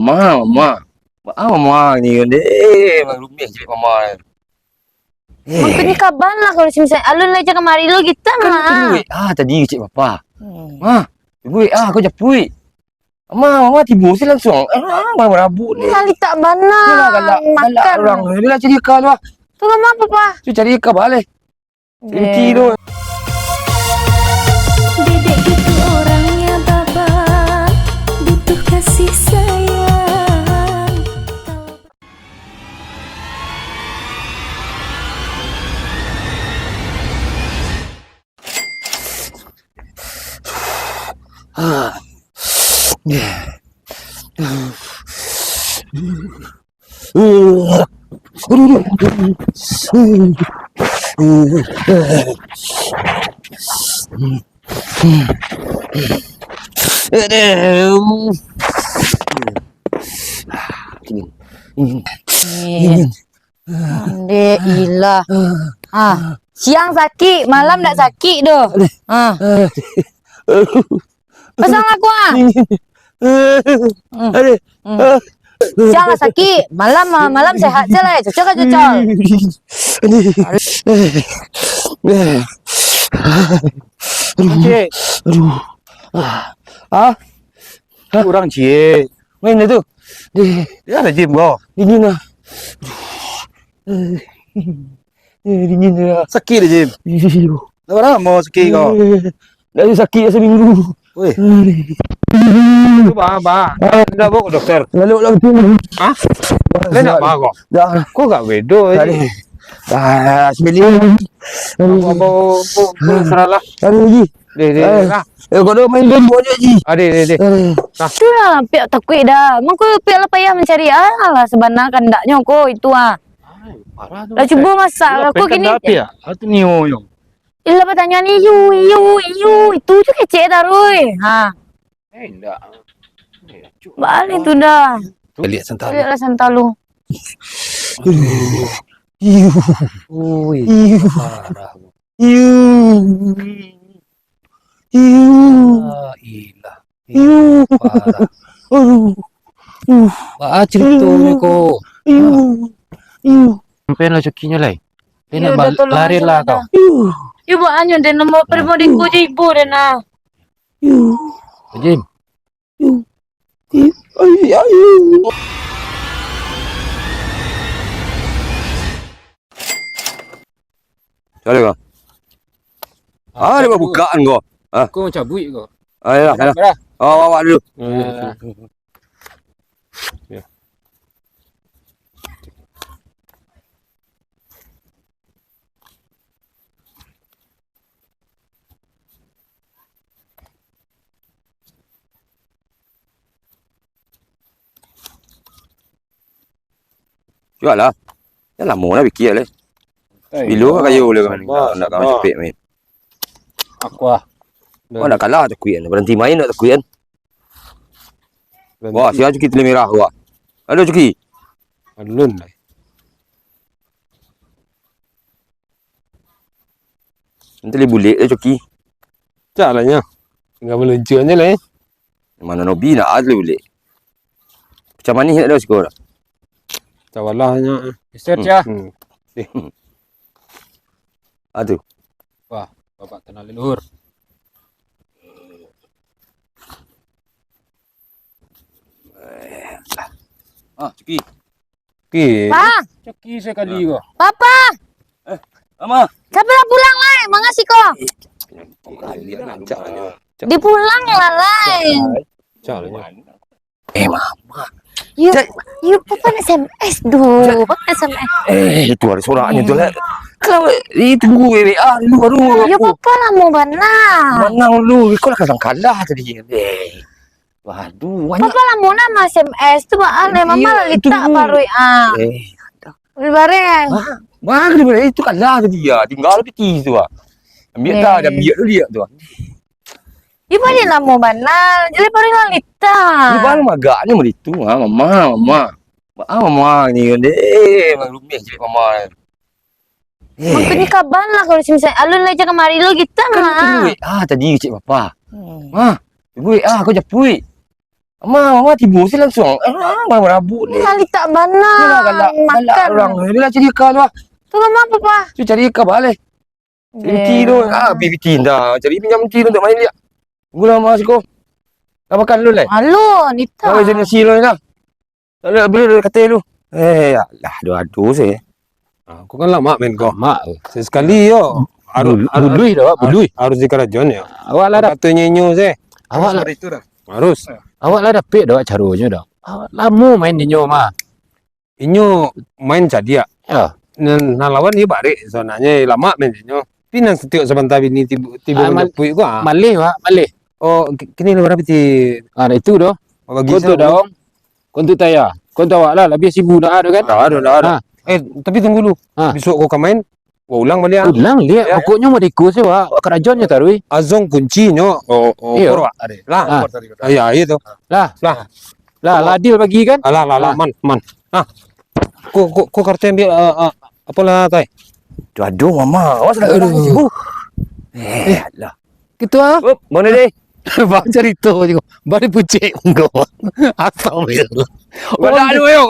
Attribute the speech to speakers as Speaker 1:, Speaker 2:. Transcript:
Speaker 1: Mama. Mama ni kan deh, mang rumah cik mama.
Speaker 2: Makanya kaban lah kalau misalnya alun aja kemari lo kita mah.
Speaker 1: Tadi cik papa. Tunggu aku japui. Mama tiba sih langsung. Mama rabut ni.
Speaker 2: Kali tak bana.
Speaker 1: Galak orang. Bila cari ikan lah.
Speaker 2: Tu apa papa?
Speaker 1: Tu cari ikan balik. Cari tu.
Speaker 3: Dedek gitu orangnya baba, butuh kasih sayang.
Speaker 2: Dek ilah. Siang sakit, malam tak sakit doh. Pasang aku Siang lah sakit, malam sehat je lah. Cocok ke cocok?
Speaker 1: Cik. Kurang cik. Mana tu? Dia ada gym kau. Dingin lah. Dingin lah. Sakit dah gym. Dah mau sakit kau. Dah sakit seminggu. Weh. Tu ba. Dah bawa ke doktor. Lalu tu. Dah nak ba kau? Dah. Kau gak bedo ni. Sembilan. Bawa seralah. Lagi. Deh. Kau dah main game boleh je. Deh.
Speaker 2: Tu lah, piak takut dah. Mangko piak lah payah mencari lah sebenarnya kandaknya ko itu
Speaker 1: Parah tu.
Speaker 2: Dah cuba masak aku kini.
Speaker 1: Atau niyo yung.
Speaker 2: Ila pertanyaan ni you itu tu kecek dah Roy.
Speaker 1: Enggak.
Speaker 2: Balik tu dah.
Speaker 1: Lihat sentalu.
Speaker 2: Lihatlah sentalu.
Speaker 1: Parah. Parah. Cerita ni ko. Sampai lah jokinya lah. Dia nak lari lah kau.
Speaker 2: Ibu anyo dan nombor permodiku je ibu dan
Speaker 1: Jim. Cari kau. Dia bukaan kau.
Speaker 4: Kau macam buik kau.
Speaker 1: Ayolah. Awak dulu. Jual lah. Dah lama dah fikir lah. Bila kayu boleh kan. Nak kau cepet main.
Speaker 4: Aku lah.
Speaker 1: Kau nak kalah tak kuih. Berhenti main tak kuih kan. Wah, siapa cuki telah merah kau. Ada cuki.
Speaker 4: Alun lah.
Speaker 1: Nanti boleh bulik dah cuki.
Speaker 4: Cak lah nya. Tinggal meluncur je lah
Speaker 1: Mana Nobi nak ada bulik. Macam mana nak ada sekolah?
Speaker 4: Cawalah nya.
Speaker 2: Search ya.
Speaker 1: Aduh.
Speaker 4: Wah, bapak tenang leluhur.
Speaker 1: Cuki.
Speaker 4: Okey.
Speaker 2: Pa,
Speaker 4: Cuki sekali kau.
Speaker 2: papa,
Speaker 1: Mama.
Speaker 2: siapa dah pulang lai? Makasih kok.
Speaker 1: Kali nak caranya.
Speaker 2: Dipulang lah lai.
Speaker 4: Cak lah nya.
Speaker 1: Mama.
Speaker 2: You papa nak SMS doh. Papa nak SMS.
Speaker 1: Itu ada suaranya tu lah. Kalau tunggu WA dulu baru.
Speaker 2: Ya papa lah mau bana.
Speaker 1: Menang dulu. Kau lah kalah tadi. Waduh, banyak.
Speaker 2: Papa lah mau nama SMS tu baan mama lah letak baru Bareng.
Speaker 1: Mana dia itu kalah tadi ya. Tinggal peti tu ah. Ambil dah, dah biar dulu dia tu.
Speaker 2: You balik lah mau bana. Jadi baru lah letak.
Speaker 1: Ni baru magaknya mau itu mama. Mama ni kan mang rumah cik mama.
Speaker 2: Makanya kaban lah kalau misalnya alun aja kemari lo kita mah.
Speaker 1: Tadi cik papa. Tunggu aku japui. Mama tiba sih langsung. Mana rabut ni.
Speaker 2: Kali tak bana.
Speaker 1: Yalah galak
Speaker 2: Makan.
Speaker 1: orang. Bila cari ikan tu.
Speaker 2: Tu lama apa, Pak?
Speaker 1: Tu cari ikan balik. Cari menti tu. Menti dah. Cari pinjam menti tu untuk main dia. Gula mas ko. Dah makan dulu lah.
Speaker 2: Malu, Nita.
Speaker 1: Kau jenis silo ni dah. Tak ada bila dia kata lu. Alah, aduh saya.
Speaker 4: Aku kan lama main kau.
Speaker 5: Mak.
Speaker 4: Sekali yo.
Speaker 5: Budui dah, budui.
Speaker 4: Harus di kerajaan ya.
Speaker 5: Awak lah dah.
Speaker 4: Katanya nyo saya.
Speaker 5: Awak lah.
Speaker 1: Itu dah.
Speaker 4: Harus.
Speaker 5: Awak lah dah pek dah caranya dah. Awak lama main di nyo mah.
Speaker 4: Inyo main cadia.
Speaker 5: Ya.
Speaker 4: Nan lawan dia balik. Soalnya lama main inyo. Pinan setiap sebentar ini tiba menyepui gua.
Speaker 5: Malih wak, malih.
Speaker 4: Oh, kini lu berapa ti?
Speaker 5: Ah, itu dah.
Speaker 4: Bagi
Speaker 5: Kontu dah om. Kontu tayar. Kontu awak lah, lebih sibuk dah ada kan?
Speaker 4: Dah ada. Tapi tunggu dulu.
Speaker 5: Ha.
Speaker 4: Besok kau main. Kau ulang balik.
Speaker 5: Ulang lihat,
Speaker 4: Ya.
Speaker 5: pokoknya mau diku sih wak. Kerajaannya tarui.
Speaker 4: Azong kunci nyo.
Speaker 5: Iya.
Speaker 4: Korwa. Lah. Ya, itu.
Speaker 5: Lah,
Speaker 4: Lah.
Speaker 5: deal bagi kan?
Speaker 4: Alah, man. Ah. Kau kartu ambil apa lah tay?
Speaker 1: Aduh mama. Awas lah. Aduh. Lah.
Speaker 5: Gitu ah.
Speaker 1: Mana dia?
Speaker 5: Bang cerita juga. Bari pucik kau. Astagfirullah.
Speaker 1: Wadah aduh yo.